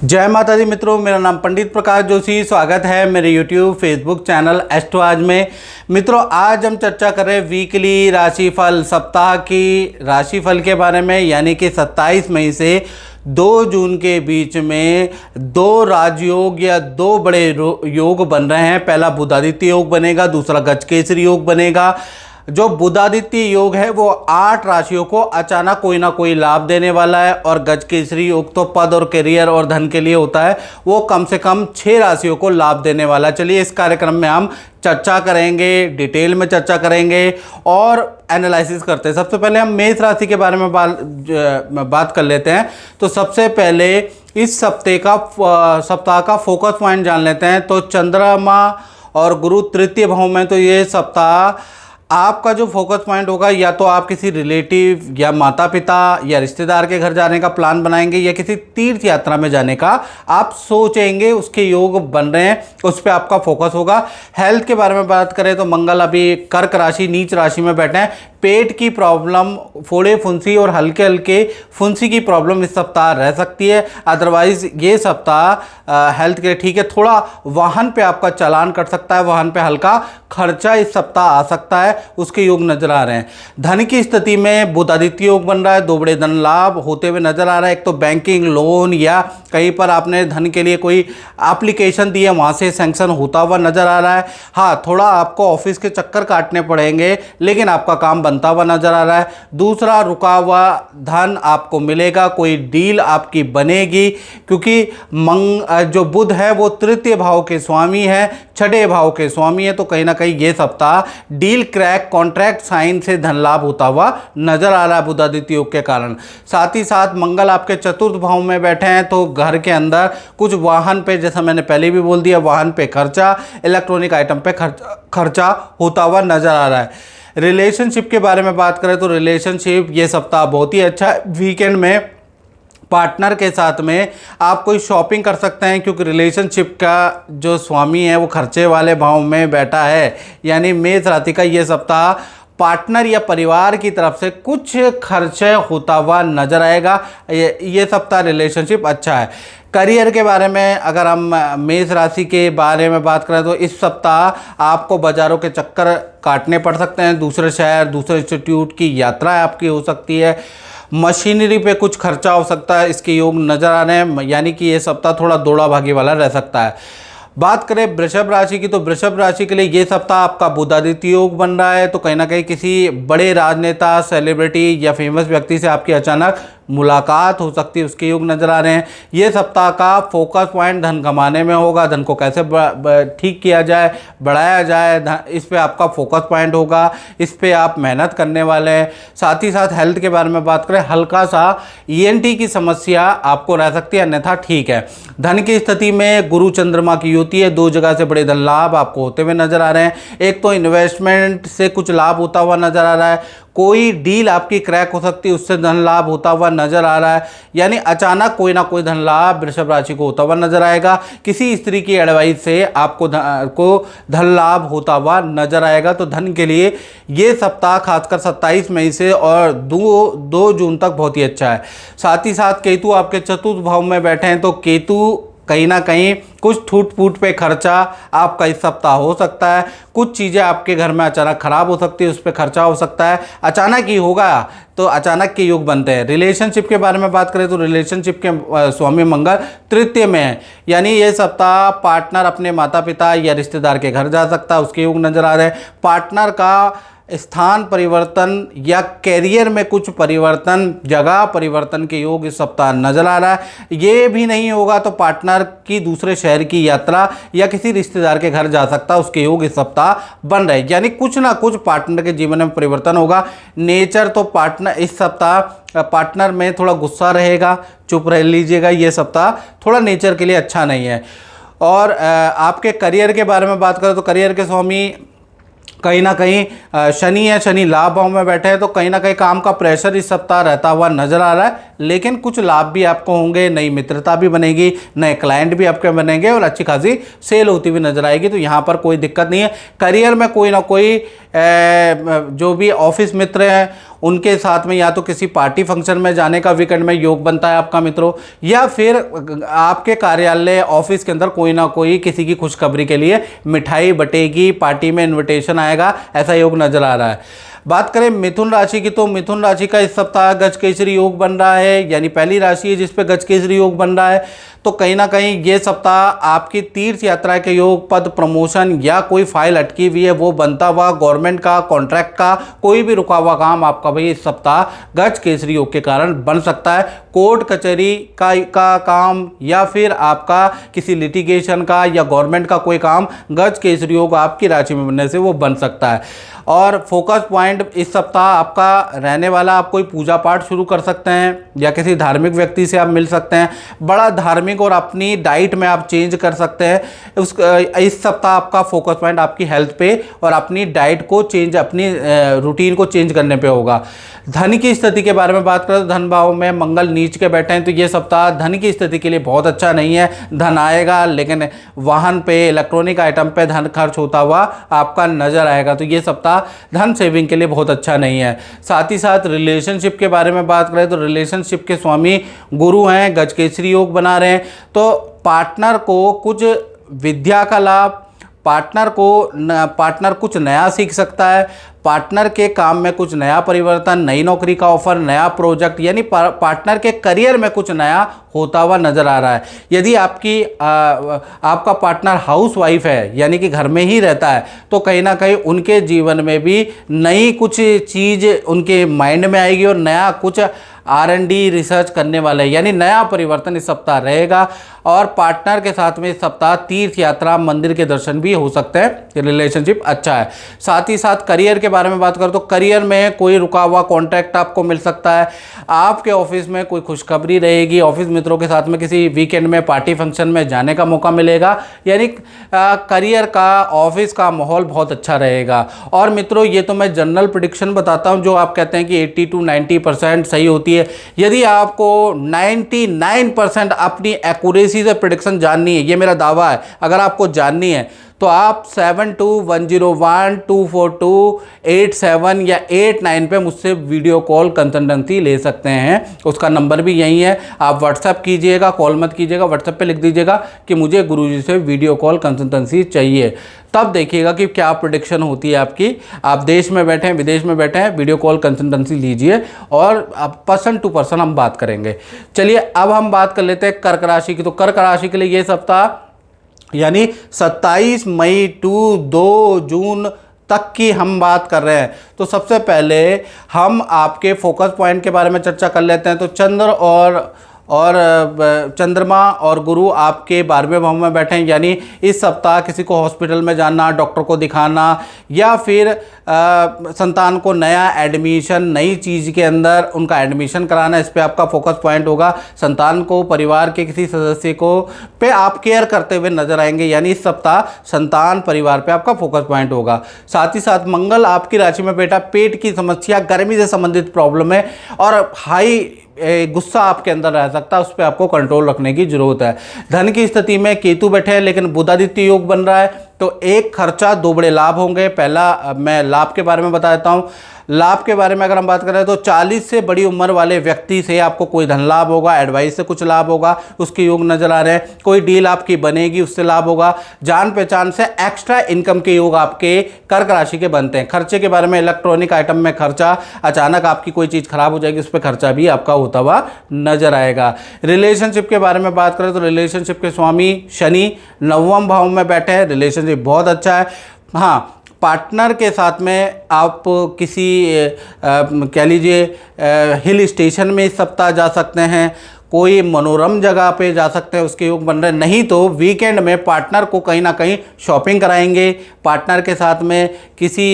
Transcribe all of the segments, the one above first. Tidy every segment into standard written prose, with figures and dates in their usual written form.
जय माता दी मित्रों, मेरा नाम पंडित प्रकाश जोशी। स्वागत है मेरे यूट्यूब फेसबुक चैनल एस्ट्रो आज में। मित्रों, आज हम चर्चा कर रहे हैं वीकली राशिफल, सप्ताह की राशिफल के बारे में। यानी कि 27 मई से 2 जून के बीच में 2 राजयोग या 2 बड़े योग बन रहे हैं। पहला बुधादित्य योग बनेगा, दूसरा गजकेसरी योग बनेगा। जो बुधादित्य योग है वो 8 राशियों को अचानक कोई ना कोई लाभ देने वाला है, और गजकेसरी योग तो पद और करियर और धन के लिए होता है, वो कम से कम 6 राशियों को लाभ देने वाला है। चलिए, इस कार्यक्रम में हम चर्चा करेंगे, डिटेल में चर्चा करेंगे और एनालिसिस करते हैं। सबसे पहले हम मेष राशि के बारे में बात कर लेते हैं। तो सबसे पहले इस सप्ताह का फोकस पॉइंट जान लेते हैं। तो चंद्रमा और गुरु तृतीय भाव में, तो ये सप्ताह आपका जो फोकस पॉइंट होगा, या तो आप किसी रिलेटिव या माता पिता या रिश्तेदार के घर जाने का प्लान बनाएंगे, या किसी तीर्थ यात्रा में जाने का आप सोचेंगे, उसके योग बन रहे हैं, उस पर आपका फोकस होगा। हेल्थ के बारे में बात करें तो मंगल अभी कर्क राशि, नीच राशि में बैठे हैं। पेट की प्रॉब्लम, फोड़े फुंसी और हल्के हल्के फुंसी की प्रॉब्लम इस सप्ताह रह सकती है। अदरवाइज ये सप्ताह हेल्थ के लिए ठीक है। थोड़ा वाहन पे आपका चालान कट सकता है, वाहन पे हल्का खर्चा इस सप्ताह आ सकता है, उसके योग नजर आ रहे हैं। धन की स्थिति में बुधादित्य योग बन रहा है, 2 बड़े धन लाभ होते हुए नजर आ रहा है। एक तो बैंकिंग लोन, या कहीं पर आपने धन के लिए कोई एप्लीकेशन दी है, वहाँ से सैंक्शन होता हुआ नजर आ रहा है। हाँ, थोड़ा आपको ऑफिस के चक्कर काटने पड़ेंगे, लेकिन आपका काम बनता हुआ नजर आ रहा है। दूसरा, रुका हुआ धन आपको मिलेगा, कोई डील आपकी बनेगी, क्योंकि जो बुध है वो तृतीय भाव के स्वामी है, 6ठे भाव के स्वामी है। तो कहीं ना कहीं ये सप्ताह डील क्रैक, कॉन्ट्रैक्ट साइन से धन लाभ होता हुआ नजर आ रहा है बुधादित्य योग के कारण। साथ ही साथ मंगल आपके चतुर्थ भाव में बैठे हैं, तो घर के अंदर कुछ वाहन पे, जैसा मैंने पहले भी बोल दिया, वाहन पे खर्चा, इलेक्ट्रॉनिक आइटम पे खर्चा होता हुआ नजर आ रहा है। रिलेशनशिप के बारे में बात करें तो रिलेशनशिप ये सप्ताह बहुत ही अच्छा है। वीकेंड में पार्टनर के साथ में आप कोई शॉपिंग कर सकते हैं, क्योंकि रिलेशनशिप का जो स्वामी है वो खर्चे वाले भाव में बैठा है। यानी मेष राशि का ये सप्ताह पार्टनर या परिवार की तरफ से कुछ खर्च होता हुआ नजर आएगा। ये सप्ताह रिलेशनशिप अच्छा है। करियर के बारे में अगर हम मेष राशि के बारे में बात करें तो इस सप्ताह आपको बाजारों के चक्कर काटने पड़ सकते हैं। दूसरे शहर, दूसरे इंस्टीट्यूट की यात्रा आपकी हो सकती है। मशीनरी पे कुछ खर्चा हो सकता है, इसके योग नज़र आ रहे हैं। यानी कि ये सप्ताह थोड़ा दौड़ा भागी वाला रह सकता है। बात करें वृषभ राशि की, तो वृषभ राशि के लिए ये सप्ताह आपका बुधादित्य योग बन रहा है। तो कहीं ना कहीं किसी बड़े राजनेता, सेलिब्रिटी या फेमस व्यक्ति से आपकी अचानक मुलाकात हो सकती है, उसके योग नजर आ रहे हैं। ये सप्ताह का फोकस पॉइंट धन कमाने में होगा। धन को कैसे ठीक किया जाए, बढ़ाया जाए, इस पे आपका फोकस पॉइंट होगा, इस पे आप मेहनत करने वाले हैं। साथ ही साथ हेल्थ के बारे में बात करें, हल्का सा ENT की समस्या आपको रह सकती है, अन्यथा ठीक है। धन की स्थिति में गुरु चंद्रमा की युति है, 2 जगह से बड़े धन लाभ आपको होते हुए नजर आ रहे हैं। एक तो इन्वेस्टमेंट से कुछ लाभ होता हुआ नजर आ रहा है, कोई डील आपकी क्रैक हो सकती है, उससे धन लाभ होता हुआ नजर आ रहा है। यानी अचानक कोई ना कोई धन लाभ वृषभ राशि को होता हुआ नजर आएगा। किसी स्त्री की एडवाइस से आपको धन लाभ होता हुआ नजर आएगा। तो धन के लिए ये सप्ताह खासकर 27 मई से और 2 जून तक बहुत ही अच्छा है। साथ ही साथ केतु आपके चतुर्थ भाव में बैठे हैं, तो केतु कहीं ना कहीं कुछ टूट फूट पे खर्चा आपका इस सप्ताह हो सकता है। कुछ चीज़ें आपके घर में अचानक खराब हो सकती है, उस पर खर्चा हो सकता है। अचानक ही होगा तो अचानक के योग बनते हैं। रिलेशनशिप के बारे में बात करें तो रिलेशनशिप के स्वामी मंगल तृतीय में है। यानी ये सप्ताह पार्टनर अपने माता पिता या रिश्तेदार के घर जा सकता है, उसके योग नजर आ रहे हैं। पार्टनर का स्थान परिवर्तन या कैरियर में कुछ परिवर्तन, जगह परिवर्तन के योग इस सप्ताह नजर आ रहा है। ये भी नहीं होगा तो पार्टनर की दूसरे शहर की यात्रा या किसी रिश्तेदार के घर जा सकता है, उसके योग इस सप्ताह बन रहे हैं। यानी कुछ ना कुछ पार्टनर के जीवन में परिवर्तन होगा। नेचर तो पार्टनर इस सप्ताह पार्टनर में थोड़ा गुस्सा रहेगा, चुप रह लीजिएगा। ये सप्ताह थोड़ा नेचर के लिए अच्छा नहीं है। और आपके करियर के बारे में बात करें तो करियर के स्वामी कहीं ना कहीं शनि है, शनि लाभ भाव में बैठे हैं, तो कहीं ना कहीं काम का प्रेशर इस सप्ताह रहता हुआ नजर आ रहा है। लेकिन कुछ लाभ भी आपको होंगे, नई मित्रता भी बनेगी, नए क्लाइंट भी आपके बनेंगे और अच्छी खासी सेल होती हुई नजर आएगी। तो यहाँ पर कोई दिक्कत नहीं है। करियर में कोई ना कोई जो भी ऑफिस मित्र हैं उनके साथ में या तो किसी पार्टी फंक्शन में जाने का वीकेंड में योग बनता है आपका मित्रों, या फिर आपके कार्यालय ऑफिस के अंदर कोई ना कोई किसी की खुशखबरी के लिए मिठाई बटेगी, पार्टी में इनविटेशन आएगा, ऐसा योग नजर आ रहा है। बात करें मिथुन राशि की, तो मिथुन राशि का इस सप्ताह गजकेसरी योग बन रहा है, यानी पहली राशि है जिस पे गजकेसरी योग बन रहा है। तो कहीं ना कहीं ये सप्ताह आपकी तीर्थ यात्रा के योग, पद प्रमोशन या कोई फाइल अटकी हुई है वो बनता हुआ, गवर्नमेंट का, कॉन्ट्रैक्ट का कोई भी रुका हुआ काम आपका भाई इस सप्ताह गजकेसरी योग के कारण बन सकता है। कोर्ट कचहरी का काम या फिर आपका किसी लिटिगेशन का या गवर्नमेंट का कोई काम गजकेसरी योग आपकी राशि में बनने से वो बन सकता है। और फोकस पॉइंट इस सप्ताह आपका रहने वाला, आप कोई पूजा पाठ शुरू कर सकते हैं या किसी धार्मिक व्यक्ति से आप मिल सकते हैं, बड़ा धार्मिक, और अपनी डाइट में आप चेंज कर सकते हैं। इस सप्ताह आपका फोकस पॉइंट आपकी हेल्थ पे और अपनी डाइट को चेंज, अपनी रूटीन को चेंज करने पे होगा। धन की स्थिति के बारे में बात करें तो धन भाव में मंगल नीच के बैठे हैं, तो ये सप्ताह धन की स्थिति के लिए बहुत अच्छा नहीं है। धन आएगा लेकिन वाहन पे, इलेक्ट्रॉनिक आइटम पे धन खर्च होता हुआ आपका नजर आएगा, तो ये सप्ताह धन सेविंग के लिए बहुत अच्छा नहीं है। साथ ही साथ रिलेशनशिप के बारे में बात करें तो रिलेशनशिप के स्वामी गुरु हैं, गजकेसरी योग बना रहे हैं, तो पार्टनर को कुछ विद्या का लाभ, पार्टनर कुछ नया सीख सकता है, पार्टनर के काम में कुछ नया परिवर्तन, नई नौकरी का ऑफर, नया प्रोजेक्ट, यानी पार्टनर के करियर में कुछ नया होता हुआ नजर आ रहा है। यदि आपका पार्टनर हाउस वाइफ है यानी कि घर में ही रहता है, तो कहीं ना कहीं उनके जीवन में भी नई कुछ चीज़ उनके माइंड में आएगी और नया कुछ R&D रिसर्च करने वाले, यानी नया परिवर्तन इस सप्ताह रहेगा। और पार्टनर के साथ में इस सप्ताह तीर्थ यात्रा, मंदिर के दर्शन भी हो सकते हैं। रिलेशनशिप अच्छा है। साथ ही साथ करियर के बारे में बात करें तो करियर में कोई रुका हुआ कॉन्ट्रैक्ट आपको मिल सकता है। आपके ऑफिस में कोई खुशखबरी रहेगी, ऑफिस मित्रों के साथ में किसी वीकेंड में पार्टी फंक्शन में जाने का मौका मिलेगा, यानी करियर का, ऑफिस का माहौल बहुत अच्छा रहेगा। और मित्रों ये तो मैं जनरल प्रेडिक्शन बताता हूँ जो आप कहते हैं कि 80 to 90% सही होती है। यदि आपको 99% अपनी एक्यूरेसी से प्रेडिक्शन जाननी है, ये मेरा दावा है, अगर आपको जाननी है तो आप 7210124287 या 89 पे मुझसे वीडियो कॉल कंसल्टेंसी ले सकते हैं। उसका नंबर भी यही है, आप व्हाट्सएप कीजिएगा, कॉल मत कीजिएगा, व्हाट्सएप पे लिख दीजिएगा कि मुझे गुरुजी से वीडियो कॉल कंसल्टेंसी चाहिए। तब देखिएगा कि क्या प्रेडिक्शन होती है आपकी। आप देश में बैठे हैं, विदेश में बैठे हैं, वीडियो कॉल कंसल्टेंसी लीजिए और आप पर्सन टू पर्सन हम बात करेंगे। चलिए अब हम बात कर लेते हैं कर्क राशि की। तो कर्क राशि के लिए ये सप्ताह यानी 27 मई टू 2 जून तक की हम बात कर रहे हैं। तो सबसे पहले हम आपके फोकस पॉइंट के बारे में चर्चा कर लेते हैं। तो चंद्रमा और गुरु आपके 12वें भाव में बैठे हैं, यानी इस सप्ताह किसी को हॉस्पिटल में जाना, डॉक्टर को दिखाना या फिर संतान को नया एडमिशन, नई चीज़ के अंदर उनका एडमिशन कराना, इस पे आपका फोकस पॉइंट होगा। संतान को, परिवार के किसी सदस्य को पे आप केयर करते हुए नजर आएंगे, यानी इस सप्ताह संतान, परिवार पे आपका फोकस पॉइंट होगा। साथ ही साथ मंगल आपकी राशि में बैठा, पेट की समस्या, गर्मी से संबंधित प्रॉब्लम है और हाई गुस्सा आपके अंदर रह सकता है, उस पर आपको कंट्रोल रखने की जरूरत है। धन की स्थिति में केतु बैठे हैं लेकिन बुधादित्य योग बन रहा है, तो एक खर्चा, 2 बड़े लाभ होंगे। पहला मैं लाभ के बारे में बता देता हूँ। लाभ के बारे में अगर हम बात करें तो 40 से बड़ी उम्र वाले व्यक्ति से आपको कोई धन लाभ होगा, एडवाइस से कुछ लाभ होगा, उसके योग नजर आ रहे हैं। कोई डील आपकी बनेगी, उससे लाभ होगा। जान पहचान से एक्स्ट्रा इनकम के योग आपके कर्क राशि के बनते हैं। खर्चे के बारे में इलेक्ट्रॉनिक आइटम में खर्चा, अचानक आपकी कोई चीज़ खराब हो जाएगी, उस पर खर्चा भी आपका होता हुआ नजर आएगा। रिलेशनशिप के बारे में बात करें तो रिलेशनशिप के स्वामी शनि 9वें भाव में बैठे हैं, रिलेशनशिप बहुत अच्छा है। हाँ, पार्टनर के साथ में आप किसी कह लीजिए हिल स्टेशन में इस सप्ताह जा सकते हैं, कोई मनोरम जगह पे जा सकते हैं, उसके योग बन रहे हैं। नहीं तो वीकेंड में पार्टनर को कहीं ना कहीं शॉपिंग कराएंगे, पार्टनर के साथ में किसी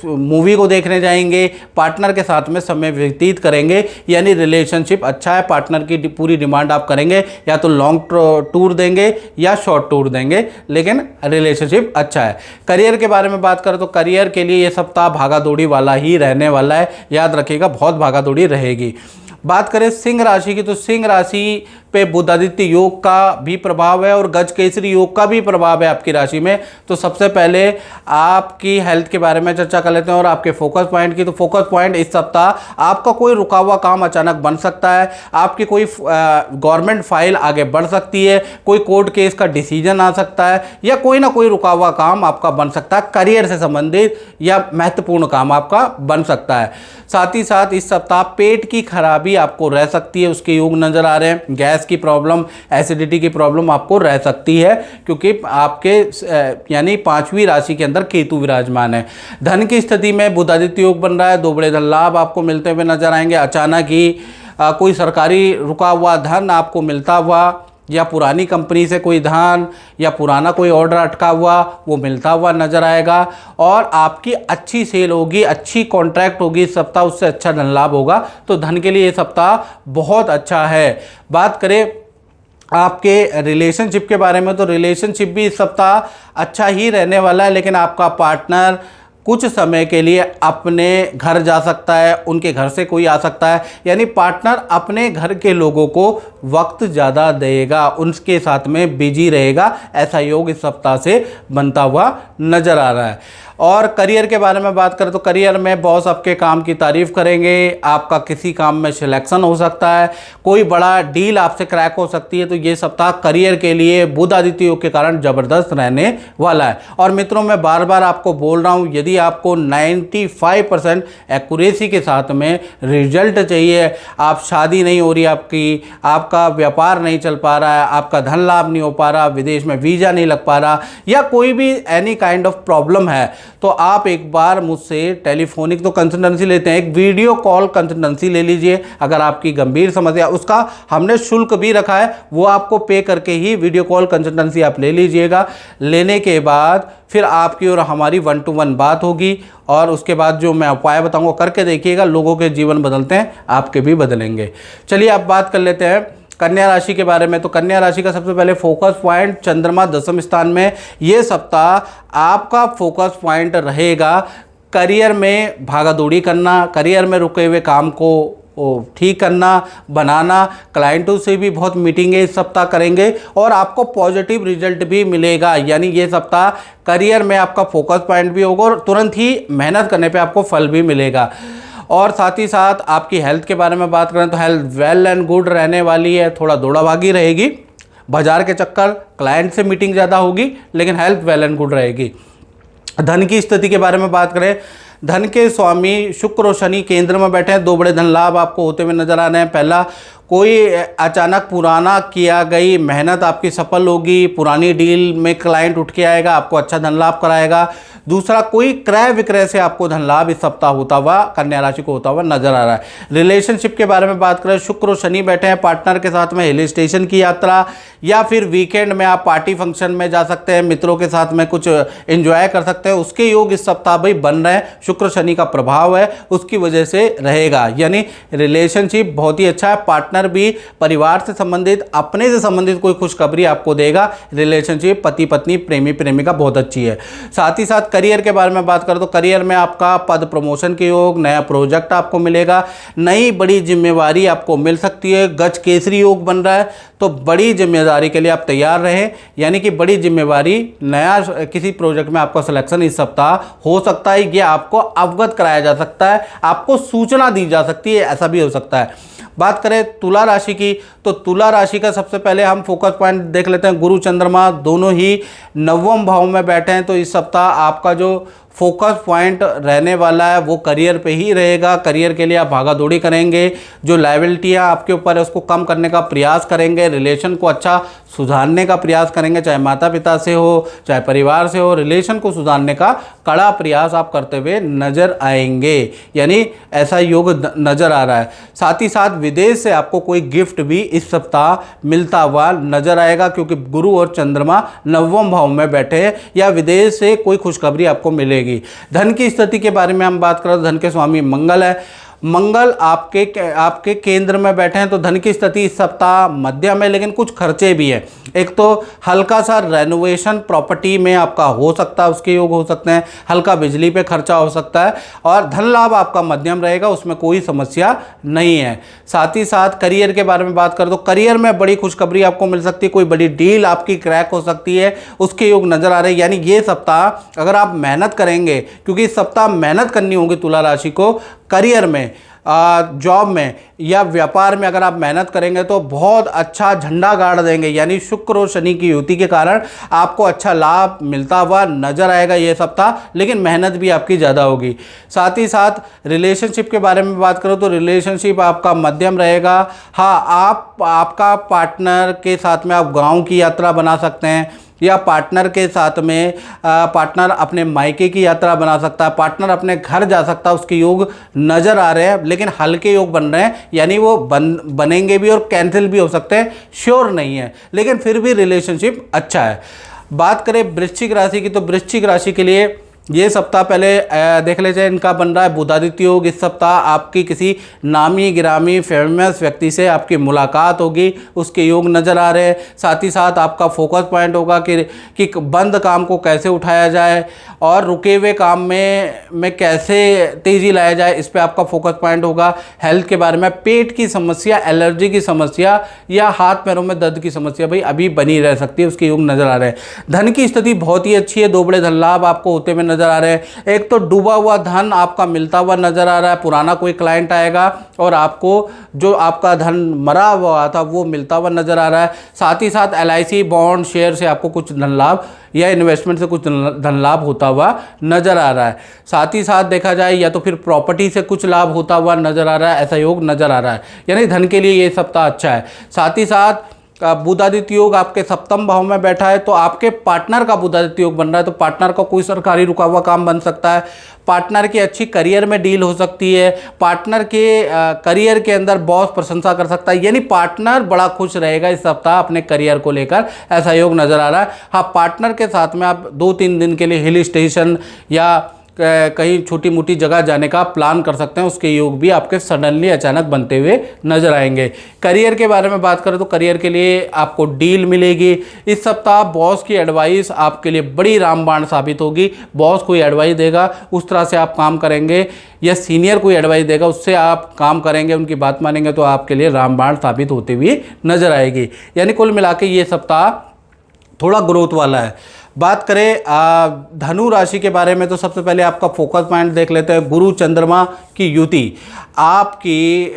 मूवी को देखने जाएंगे, पार्टनर के साथ में समय व्यतीत करेंगे, यानी रिलेशनशिप अच्छा है। पार्टनर की पूरी डिमांड आप करेंगे, या तो लॉन्ग टूर देंगे या शॉर्ट टूर देंगे, लेकिन रिलेशनशिप अच्छा है। करियर के बारे में बात करें तो करियर के लिए ये सप्ताह भागा दौड़ी वाला ही रहने वाला है, याद रखिएगा, बहुत भागा दौड़ी रहेगी। बात करें सिंह राशि की, तो सिंह राशि पे पे बुध आदित्य योग का भी प्रभाव है और गज केसरी योग का भी प्रभाव है आपकी राशि में। तो सबसे पहले आपकी हेल्थ के बारे में चर्चा कर लेते हैं और आपके फोकस पॉइंट की। तो फोकस पॉइंट इस सप्ताह आपका कोई रुका हुआ काम अचानक बन सकता है, आपकी कोई गवर्नमेंट फाइल आगे बढ़ सकती है, कोई कोर्ट केस का डिसीजन आ सकता है, या कोई ना कोई रुका हुआ काम आपका बन सकता है, करियर से संबंधित या महत्वपूर्ण काम आपका बन सकता है। साथ ही साथ इस सप्ताह पेट की खराबी आपको रह सकती है, उसके योग नजर आ रहे हैं। गैस की प्रॉब्लम, एसिडिटी की प्रॉब्लम आपको रह सकती है, क्योंकि आपके यानी 5वीं राशि के अंदर केतु विराजमान है। धन की स्थिति में बुध आदित्य योग बन रहा है, 2 बड़े धन लाभ आपको मिलते हुए नजर आएंगे। अचानक ही कोई सरकारी रुका हुआ धन आपको मिलता हुआ, या पुरानी कंपनी से कोई धन या पुराना कोई ऑर्डर अटका हुआ वो मिलता हुआ नजर आएगा, और आपकी अच्छी सेल होगी, अच्छी कॉन्ट्रैक्ट होगी इस सप्ताह, उससे अच्छा धन लाभ होगा। तो धन के लिए ये सप्ताह बहुत अच्छा है। बात करें आपके रिलेशनशिप के बारे में, तो रिलेशनशिप भी इस सप्ताह अच्छा ही रहने वाला है, लेकिन आपका पार्टनर कुछ समय के लिए अपने घर जा सकता है, उनके घर से कोई आ सकता है, यानी पार्टनर अपने घर के लोगों को वक्त ज़्यादा देगा, उनके साथ में बिजी रहेगा। ऐसा योग इस सप्ताह से बनता हुआ नज़र आ रहा है। और करियर के बारे में बात करें तो करियर में बॉस आपके काम की तारीफ़ करेंगे, आपका किसी काम में सिलेक्शन हो सकता है, कोई बड़ा डील आपसे क्रैक हो सकती है। तो ये सप्ताह करियर के लिए बुध आदित्य योग के कारण ज़बरदस्त रहने वाला है। और मित्रों, मैं बार बार आपको बोल रहा हूँ, यदि आपको 95% एक्यूरेसी के साथ में रिजल्ट चाहिए, आप शादी नहीं हो रही आपकी, आपका व्यापार नहीं चल पा रहा है, आपका धन लाभ नहीं हो पा रहा, विदेश में वीज़ा नहीं लग पा रहा, या कोई भी एनी काइंड ऑफ प्रॉब्लम है, तो आप एक बार मुझसे टेलीफोनिक तो कंसल्टेंसी लेते हैं, एक वीडियो कॉल कंसल्टेंसी ले लीजिए। अगर आपकी गंभीर समस्या, उसका हमने शुल्क भी रखा है, वो आपको पे करके ही वीडियो कॉल कंसल्टेंसी आप ले लीजिएगा। लेने के बाद फिर आपकी और हमारी 1 to 1 बात होगी, और उसके बाद जो मैं उपाय बताऊंगा करके देखिएगा। लोगों के जीवन बदलते हैं, आपके भी बदलेंगे। चलिए अब बात कर लेते हैं कन्या राशि के बारे में। तो कन्या राशि का सबसे पहले फोकस पॉइंट चंद्रमा 10वें स्थान में। ये सप्ताह आपका फोकस पॉइंट रहेगा करियर में भागादौड़ी करना, करियर में रुके हुए काम को ठीक करना, बनाना। क्लाइंटों से भी बहुत मीटिंगें इस सप्ताह करेंगे और आपको पॉजिटिव रिजल्ट भी मिलेगा। यानी ये सप्ताह करियर में आपका फोकस पॉइंट भी होगा और तुरंत ही मेहनत करने पे आपको फल भी मिलेगा। और साथ ही साथ आपकी हेल्थ के बारे में बात करें तो हेल्थ वेल एंड गुड रहने वाली है। थोड़ा दौड़ा भागी रहेगी, बाजार के चक्कर, क्लाइंट से मीटिंग ज़्यादा होगी, लेकिन हेल्थ वेल एंड गुड रहेगी। धन की स्थिति के बारे में बात करें, धन के स्वामी शुक्र और शनि केंद्र में बैठे हैं। 2 बड़े धन लाभ आपको होते हुए नजर आ रहे हैं। पहला, कोई अचानक पुराना किया गई मेहनत आपकी सफल होगी, पुरानी डील में क्लाइंट उठ के आएगा, आपको अच्छा धन लाभ कराएगा। दूसरा, कोई क्रय विक्रय से आपको धन लाभ इस सप्ताह होता हुआ कन्या राशि को होता हुआ नजर आ रहा है। रिलेशनशिप के बारे में बात करें, शुक्र और शनि बैठे हैं, पार्टनर के साथ में हिल स्टेशन की यात्रा या फिर वीकेंड में आप पार्टी फंक्शन में जा सकते हैं, मित्रों के साथ में कुछ एंजॉय कर सकते हैं, उसके योग इस सप्ताह भाई बन रहे हैं। शुक्र शनि का प्रभाव है, उसकी वजह से रहेगा। यानी रिलेशनशिप बहुत ही अच्छा है, पार्टनर भी परिवार से संबंधित, अपने से संबंधित कोई खुशखबरी आपको देगा। रिलेशनशिप पति पत्नी प्रेमी प्रेमिका बहुत अच्छी है। साथ ही साथ करियर के बारे में बात करें तो करियर में आपका पद प्रमोशन के योग, नया प्रोजेक्ट आपको मिलेगा, नई बड़ी जिम्मेवारी आपको मिल सकती है। गज केसरी योग बन रहा है, तो बड़ी जिम्मेदारी के लिए आप तैयार रहें। यानी कि बड़ी जिम्मेवारी, नया किसी प्रोजेक्ट में आपका सिलेक्शन इस सप्ताह हो सकता है, ये आपको अवगत कराया जा सकता है, आपको सूचना दी जा सकती है, ऐसा भी हो सकता है। बात करें तुला राशि की, तो तुला राशि का सबसे पहले हम फोकस पॉइंट देख लेते हैं। गुरु चंद्रमा दोनों ही 9वें भाव में बैठे हैं, तो इस सप्ताह आपका जो फोकस पॉइंट रहने वाला है वो करियर पे ही रहेगा। करियर के लिए आप भागा दौड़ी करेंगे, जो लायबिलिटियाँ आपके ऊपर है उसको कम करने का प्रयास करेंगे, रिलेशन को अच्छा सुधारने का प्रयास करेंगे, चाहे माता पिता से हो चाहे परिवार से हो, रिलेशन को सुधारने का कड़ा प्रयास आप करते हुए नजर आएंगे। यानी ऐसा योग नजर आ रहा है। साथ ही साथ विदेश से आपको कोई गिफ्ट भी इस सप्ताह मिलता हुआ नजर आएगा, क्योंकि गुरु और चंद्रमा 9वें भाव में बैठे हैं, या विदेश से कोई खुशखबरी आपको मिलेगी। धन की स्थिति के बारे में हम बात करें तो धन के स्वामी मंगल है। मंगल आपके केंद्र में बैठे हैं, तो धन की स्थिति इस सप्ताह मध्यम है, लेकिन कुछ खर्चे भी हैं। एक तो हल्का सा रेनोवेशन प्रॉपर्टी में आपका हो सकता है, उसके योग हो सकते हैं, हल्का बिजली पे खर्चा हो सकता है, और धन लाभ आपका मध्यम रहेगा, उसमें कोई समस्या नहीं है। साथ ही साथ करियर के बारे में बात करें तो करियर में बड़ी खुशखबरी आपको मिल सकती है, कोई बड़ी डील आपकी क्रैक हो सकती है, उसके योग नजर आ रहे हैं। यानी ये सप्ताह अगर आप मेहनत करेंगे, क्योंकि इस सप्ताह मेहनत करनी होगी तुला राशि को, करियर में, जॉब में या व्यापार में अगर आप मेहनत करेंगे तो बहुत अच्छा झंडा गाड़ देंगे। यानी शुक्र और शनि की युति के कारण आपको अच्छा लाभ मिलता हुआ नजर आएगा ये सप्ताह, लेकिन मेहनत भी आपकी ज़्यादा होगी। साथ ही साथ रिलेशनशिप के बारे में बात करो तो रिलेशनशिप आपका मध्यम रहेगा। हाँ, आपका पार्टनर के साथ में आप गाँव की यात्रा बना सकते हैं, या पार्टनर के साथ में पार्टनर अपने मायके की यात्रा बना सकता है, पार्टनर अपने घर जा सकता है, उसके योग नज़र आ रहे हैं, लेकिन हल्के योग बन रहे हैं। यानी वो बनेंगे भी और कैंसिल भी हो सकते हैं, श्योर नहीं है, लेकिन फिर भी रिलेशनशिप अच्छा है। बात करें वृश्चिक राशि की, तो वृश्चिक राशि के लिए ये सप्ताह पहले देख ले जाए, इनका बन रहा है बुधादित्य योग। इस सप्ताह आपकी किसी नामी गिरामी फेमस व्यक्ति से आपकी मुलाकात होगी, उसके योग नज़र आ रहे हैं। साथ ही साथ आपका फोकस पॉइंट होगा कि बंद काम को कैसे उठाया जाए और रुके हुए काम में कैसे तेज़ी लाया जाए, इस पर आपका फोकस पॉइंट होगा। हेल्थ के बारे में पेट की समस्या, एलर्जी की समस्या या हाथ पैरों में दर्द की समस्या भाई अभी बनी रह सकती है, उसके योग नज़र आ रहे हैं। धन की स्थिति बहुत ही अच्छी है, 2 बड़े धन लाभ आपको होते हुए नजर आ रहे हैं। एक तो डूबा हुआ धन आपका मिलता हुआ नजर आ रहा है, पुराना कोई क्लाइंट आएगा और आपको जो आपका धन मरा हुआ था वो मिलता हुआ नजर आ रहा है। साथ ही साथ LIC बॉन्ड शेयर से आपको कुछ धन लाभ या इन्वेस्टमेंट से कुछ धन लाभ होता हुआ नजर आ रहा है। साथ ही साथ देखा जाए या तो फिर प्रॉपर्टी से कुछ लाभ होता हुआ नजर आ रहा है, ऐसा योग नजर आ रहा है। यानी धन के लिए ये सप्ताह अच्छा है। साथ ही साथ बुधादित्य योग आपके सप्तम भाव में बैठा है, तो आपके पार्टनर का बुधादित्य योग बन रहा है, तो पार्टनर का कोई सरकारी रुका हुआ काम बन सकता है, पार्टनर की अच्छी करियर में डील हो सकती है, पार्टनर के करियर के अंदर बॉस प्रशंसा कर सकता है। यानी पार्टनर बड़ा खुश रहेगा इस सप्ताह अपने करियर को लेकर, ऐसा योग नज़र आ रहा है। हाँ, पार्टनर के साथ में आप 2-3 दिन के लिए हिल स्टेशन या कहीं छोटी मोटी जगह जाने का प्लान कर सकते हैं, उसके योग भी आपके सडनली अचानक बनते हुए नजर आएंगे। करियर के बारे में बात करें तो करियर के लिए आपको डील मिलेगी इस सप्ताह। बॉस की एडवाइस आपके लिए बड़ी रामबाण साबित होगी। बॉस कोई एडवाइस देगा उस तरह से आप काम करेंगे, या सीनियर कोई एडवाइस देगा उससे आप काम करेंगे, उनकी बात मानेंगे, तो आपके लिए रामबाण साबित होते हुए नजर आएगी। यानी कुल मिला के ये सप्ताह थोड़ा ग्रोथ वाला है। बात करें धनु राशि के बारे में, तो सबसे पहले आपका फोकस पॉइंट देख लेते हैं। गुरु चंद्रमा की युति आपकी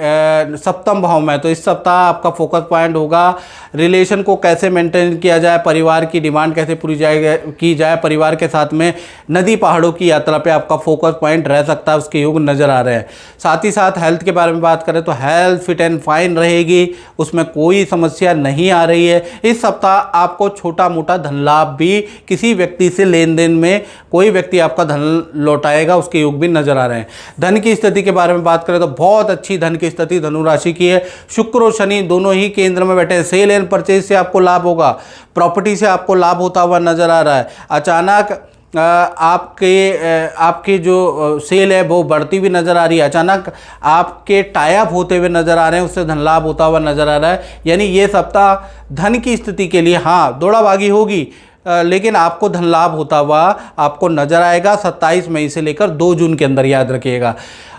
सप्तम भाव में, तो इस सप्ताह आपका फोकस पॉइंट होगा रिलेशन को कैसे मेंटेन किया जाए, परिवार की डिमांड कैसे पूरी की जाए, परिवार के साथ में नदी पहाड़ों की यात्रा पे आपका फोकस पॉइंट रह सकता है, उसके योग नज़र आ रहे हैं। साथ ही साथ हेल्थ के बारे में बात करें तो हेल्थ फिट एंड फाइन रहेगी, उसमें कोई समस्या नहीं आ रही है। इस सप्ताह आपको छोटा मोटा धन लाभ भी, किसी व्यक्ति से लेन देन में कोई व्यक्ति आपका धन लौटाएगा, उसके योग भी नजर आ रहे हैं। धन की स्थिति के बारे में बात करें तो बहुत अच्छी धन की स्थिति धनु राशि की है। शुक्र और शनि दोनों ही केंद्र में बैठे हैं। सेल एंड परचेज से आपको लाभ होगा, प्रॉपर्टी से आपको लाभ होता हुआ नजर आ रहा है। अचानक आपके जो सेल है वो बढ़ती हुई नज़र आ रही है, अचानक आपके टाई अप होते हुए नज़र आ रहे हैं, उससे धन लाभ होता हुआ नज़र आ रहा है। यानी ये सप्ताह धन की स्थिति के लिए हाँ दौड़ा भागी होगी, लेकिन आपको धन लाभ होता हुआ आपको नजर आएगा 27 मई से लेकर 2 जून के अंदर, याद रखिएगा।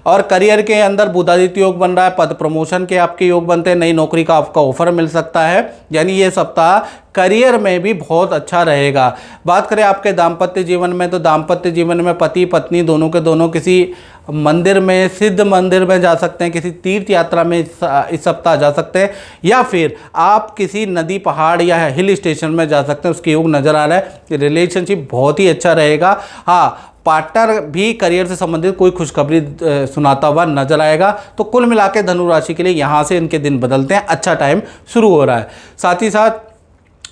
और करियर के अंदर बुधादित्य योग बन रहा है, पद प्रमोशन के आपके योग बनते हैं, नई नौकरी का आपका ऑफर मिल सकता है। यानी ये सप्ताह करियर में भी बहुत अच्छा रहेगा। बात करें आपके दाम्पत्य जीवन में, तो दाम्पत्य जीवन में पति पत्नी दोनों के दोनों किसी मंदिर में, सिद्ध मंदिर में जा सकते हैं, किसी तीर्थ यात्रा में इस सप्ताह जा सकते हैं, या फिर आप किसी नदी पहाड़ या हिल स्टेशन में जा सकते हैं, उसके योग नज़र आ रहा है। रिलेशनशिप बहुत ही अच्छा रहेगा। हाँ, पार्टनर भी करियर से संबंधित कोई खुशखबरी सुनाता हुआ नजर आएगा। तो कुल मिला के धनु राशि के लिए यहाँ से इनके दिन बदलते हैं, अच्छा टाइम शुरू हो रहा है। साथ ही साथ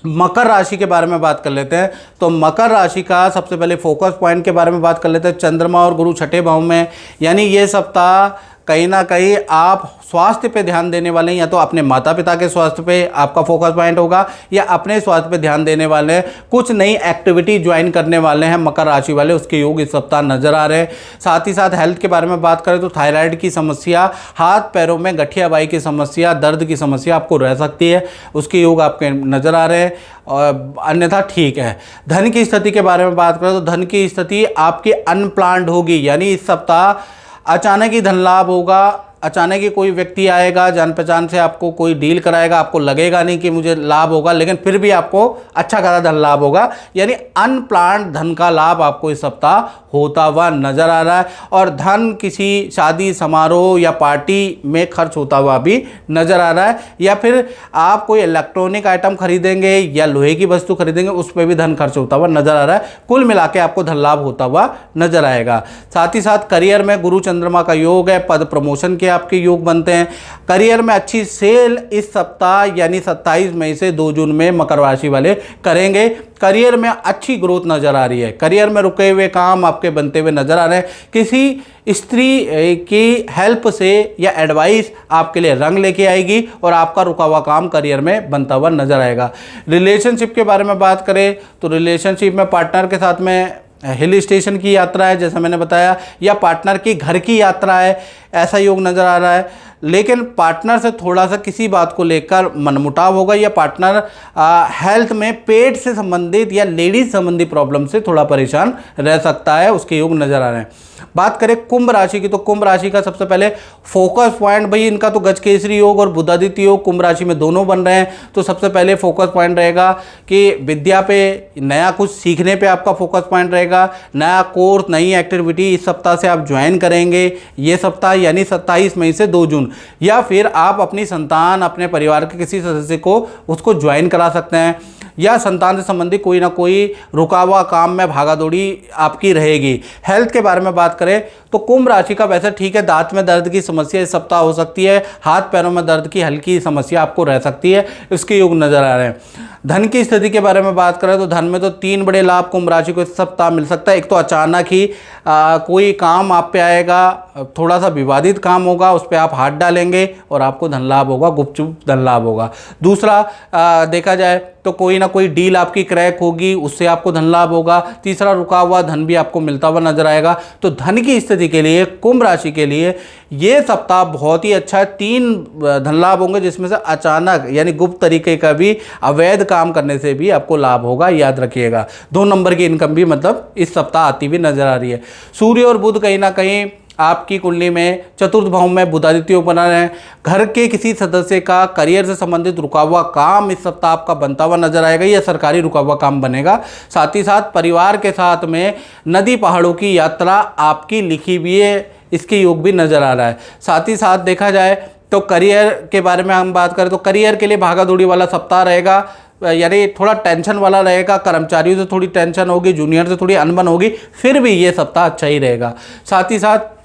मकर राशि के बारे में बात कर लेते हैं। तो मकर राशि का सबसे पहले फोकस पॉइंट के बारे में बात कर लेते हैं। चंद्रमा और गुरु छठे भाव में, यानी ये सप्ताह कहीं ना कहीं आप स्वास्थ्य पे ध्यान देने वाले हैं, या तो अपने माता पिता के स्वास्थ्य पे आपका फोकस पॉइंट होगा या अपने स्वास्थ्य पे ध्यान देने वाले हैं। कुछ नई एक्टिविटी ज्वाइन करने वाले हैं मकर राशि वाले, उसके योग इस सप्ताह नजर आ रहे हैं। साथ ही साथ हेल्थ के बारे में बात करें तो थायराइड की समस्या, हाथ पैरों में गठियाबाई की समस्या, दर्द की समस्या आपको रह सकती है, उसके योग आपके नजर आ रहे हैं, और अन्यथा ठीक है। धन की स्थिति के बारे में बात करें तो धन की स्थिति आपकी अनप्लान्ड होगी, यानी इस सप्ताह अचानक ही धन लाभ होगा। अचानक ही कोई व्यक्ति आएगा, जान पहचान से आपको कोई डील कराएगा, आपको लगेगा नहीं कि मुझे लाभ होगा, लेकिन फिर भी आपको अच्छा खासा धन लाभ होगा, यानी अनप्लान्ड धन का लाभ आपको इस सप्ताह होता हुआ नजर आ रहा है। और धन किसी शादी समारोह या पार्टी में खर्च होता हुआ भी नजर आ रहा है, या फिर आप कोई इलेक्ट्रॉनिक आइटम खरीदेंगे या लोहे की वस्तु खरीदेंगे, उस पर भी धन खर्च होता हुआ नजर आ रहा है। कुल मिला के आपको धन लाभ होता हुआ नजर आएगा। साथ ही साथ करियर में गुरु चंद्रमा का योग है, पद प्रमोशन के आपके योग बनते हैं। करियर में अच्छी सेल इस सप्ताह यानी 27 मई से 2 जून में मकर राशि वाले करेंगे। करियर में अच्छी ग्रोथ नजर आ रही है, करियर में रुके हुए काम आपके बनते हुए नजर आ रहे हैं। किसी स्त्री की हेल्प से या एडवाइस आपके लिए रंग लेके आएगी और आपका रुका हुआ काम करियर में बनता हुआ नजर आएगा। रिलेशनशिप के बारे में बात करें तो रिलेशनशिप में पार्टनर के साथ में हिल स्टेशन की यात्रा है, जैसा मैंने बताया, या पार्टनर की घर की यात्रा है, ऐसा योग नज़र आ रहा है। लेकिन पार्टनर से थोड़ा सा किसी बात को लेकर मनमुटाव होगा, या पार्टनर हेल्थ में पेट से संबंधित या लेडीज संबंधी प्रॉब्लम से थोड़ा परेशान रह सकता है, उसके योग नज़र आ रहे हैं। बात करें कुंभ राशि की तो कुंभ राशि का सबसे पहले फोकस पॉइंट, भाई इनका तो गजकेसरी योग और बुधादित्य योग कुंभ राशि में दोनों बन रहे हैं, तो सबसे पहले फोकस पॉइंट रहेगा कि विद्या पे, नया कुछ सीखने पे आपका फोकस पॉइंट रहेगा। नया कोर्स, नई एक्टिविटी इस सप्ताह से आप ज्वाइन करेंगे, ये सप्ताह यानी 27 मई से 2 जून, या फिर आप अपनी संतान, अपने परिवार के किसी सदस्य को उसको ज्वाइन करा सकते हैं, या संतान से संबंधित कोई ना कोई रुका हुआ काम में भागादौड़ी आपकी रहेगी। हेल्थ के बारे में बात करें तो कुंभ राशि का वैसे ठीक है, दांत में दर्द की समस्या इस सप्ताह हो सकती है, हाथ पैरों में दर्द की हल्की समस्या आपको रह सकती है, इसके योग नजर आ रहे हैं। धन की स्थिति के बारे में बात करें तो धन में तो 3 बड़े लाभ कुंभ राशि को इस सप्ताह मिल सकता है। एक तो अचानक ही कोई काम आप पे आएगा, थोड़ा सा विवादित काम होगा, उस पर आप हाथ डालेंगे और आपको धन लाभ होगा, गुपचुप धन लाभ होगा। दूसरा देखा जाए तो कोई ना कोई डील आपकी क्रैक होगी, उससे आपको धन लाभ होगा। तीसरा रुका हुआ धन भी आपको मिलता हुआ नजर आएगा। तो धन की स्थिति के लिए कुंभ राशि के लिए ये सप्ताह बहुत ही अच्छा है। 3 धन लाभ होंगे, जिसमें से अचानक यानी गुप्त तरीके का भी, अवैध काम करने से भी आपको लाभ होगा, याद रखिएगा। 2 नंबर की इनकम भी मतलब इस सप्ताह आती हुई नजर आ रही है। सूर्य और बुध कहीं ना कहीं आपकी कुंडली में चतुर्थ भाव में बुधादित्य योग बना रहे हैं। घर के किसी सदस्य का करियर से संबंधित रुका हुआ काम इस सप्ताह आपका बनता हुआ नजर आएगा, या सरकारी रुका हुआ काम बनेगा। साथ ही साथ परिवार के साथ में नदी पहाड़ों की यात्रा आपकी लिखी हुई है, इसके योग भी नजर आ रहा है। साथ ही साथ देखा जाए तो करियर के बारे में हम बात करें तो करियर के लिए भागादौड़ी वाला सप्ताह रहेगा, यानी थोड़ा टेंशन वाला रहेगा। कर्मचारियों से थोड़ी टेंशन होगी, जूनियर से थोड़ी अनबन होगी, फिर भी ये सप्ताह अच्छा ही रहेगा। साथ ही साथ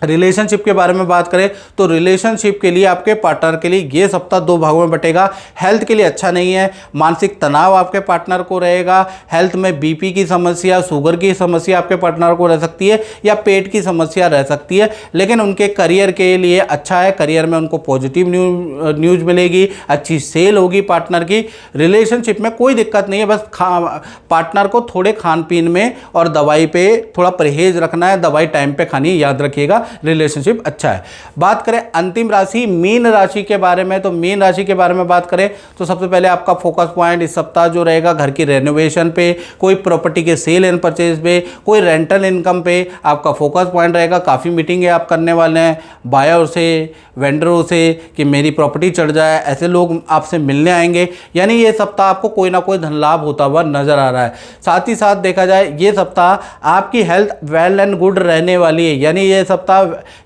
रिलेशनशिप के बारे में बात करें तो रिलेशनशिप के लिए, आपके पार्टनर के लिए ये सप्ताह 2 भागों में बटेगा। हेल्थ के लिए अच्छा नहीं है, मानसिक तनाव आपके पार्टनर को रहेगा। हेल्थ में बीपी की समस्या, शुगर की समस्या आपके पार्टनर को रह सकती है, या पेट की समस्या रह सकती है। लेकिन उनके करियर के लिए अच्छा है, करियर में उनको पॉजिटिव न्यूज़ मिलेगी, अच्छी सेल होगी पार्टनर की। रिलेशनशिप में कोई दिक्कत नहीं है, बस पार्टनर को थोड़े खान पीन में और दवाई पे थोड़ा परहेज रखना है, दवाई टाइम पे खानी है, याद रखिएगा। रिलेशनशिप अच्छा है। बात करें अंतिम राशि मीन राशि के बारे में, तो मीन राशि के बारे में बात करें तो सबसे पहले आपका फोकस पॉइंट इस सप्ताह जो रहेगा घर की रेनोवेशन पे, कोई प्रॉपर्टी के सेल एंड परचेज पे, कोई रेंटल इनकम पे आपका फोकस पॉइंट रहेगा। काफ़ी मीटिंगें आप करने वाले हैं बायर से, वेंडरों से कि मेरी प्रॉपर्टी चढ़ जाए, ऐसे लोग आपसे मिलने आएंगे, यानी ये सप्ताह आपको कोई ना कोई धन लाभ होता हुआ नजर आ रहा है। साथ ही साथ देखा जाए ये सप्ताह आपकी हेल्थ वेल एंड गुड रहने वाली है, यानी ये सप्ताह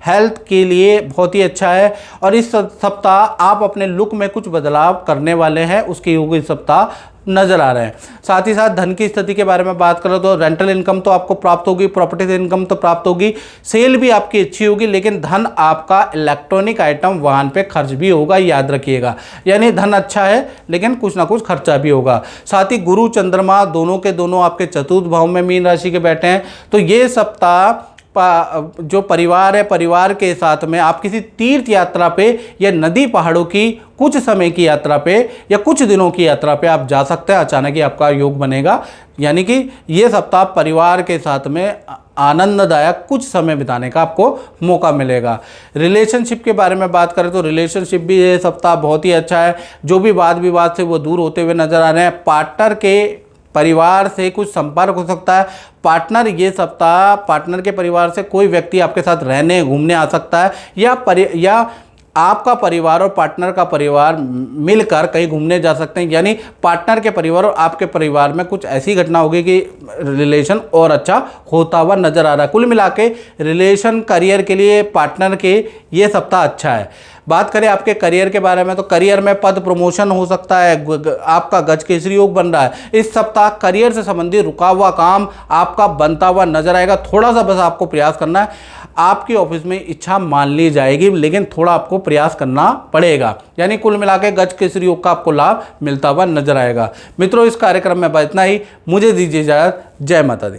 हेल्थ के लिए बहुत ही अच्छा है। और इस सप्ताह आप अपने लुक में कुछ बदलाव करने वाले हैं, उसके योग इस सप्ताह नजर आ रहे हैं। साथ ही साथ धन की स्थिति के बारे में बात करें तो रेंटल इनकम तो आपको प्राप्त होगी, प्रॉपर्टी से इनकम तो प्राप्त होगी, सेल भी आपकी अच्छी होगी, लेकिन धन आपका इलेक्ट्रॉनिक आइटम, वाहन पे खर्च भी होगा, याद रखिएगा। यानी धन अच्छा है लेकिन कुछ ना कुछ खर्चा भी होगा। साथ ही गुरु चंद्रमा दोनों के दोनों आपके चतुर्थ भाव में मीन राशि के बैठे हैं, तो ये सप्ताह जो परिवार है, परिवार के साथ में आप किसी तीर्थ यात्रा पे या नदी पहाड़ों की कुछ समय की यात्रा पे या कुछ दिनों की यात्रा पे आप जा सकते हैं। अचानक ही आपका योग बनेगा, यानी कि ये सप्ताह परिवार के साथ में आनंददायक कुछ समय बिताने का आपको मौका मिलेगा। रिलेशनशिप के बारे में बात करें तो रिलेशनशिप भी ये सप्ताह बहुत ही अच्छा है। जो भी वाद विवाद से वो दूर होते हुए नजर आ रहे हैं। पार्टनर के परिवार से कुछ संपर्क हो सकता है। पार्टनर ये सप्ताह पार्टनर के परिवार से कोई व्यक्ति आपके साथ रहने घूमने आ सकता है, या आपका परिवार और पार्टनर का परिवार मिलकर कहीं घूमने जा सकते हैं। यानी पार्टनर के परिवार और आपके परिवार में कुछ ऐसी घटना होगी कि रिलेशन और अच्छा होता हुआ नजर आ रहा है। कुल मिला के रिलेशन, करियर के लिए पार्टनर के ये सप्ताह अच्छा है। बात करें आपके करियर के बारे में तो करियर में पद प्रमोशन हो सकता है। आपका गज केसरी योग बन रहा है। इस सप्ताह करियर से संबंधित रुका हुआ काम आपका बनता हुआ नजर आएगा। थोड़ा सा बस आपको प्रयास करना है। आपकी ऑफिस में इच्छा मान ली जाएगी, लेकिन थोड़ा आपको प्रयास करना पड़ेगा। यानी कुल मिला के गज केसरी योग का आपको लाभ मिलता हुआ नजर आएगा। मित्रों, इस कार्यक्रम में बस इतना ही। मुझे दीजिए इजाजत। जय माता दी।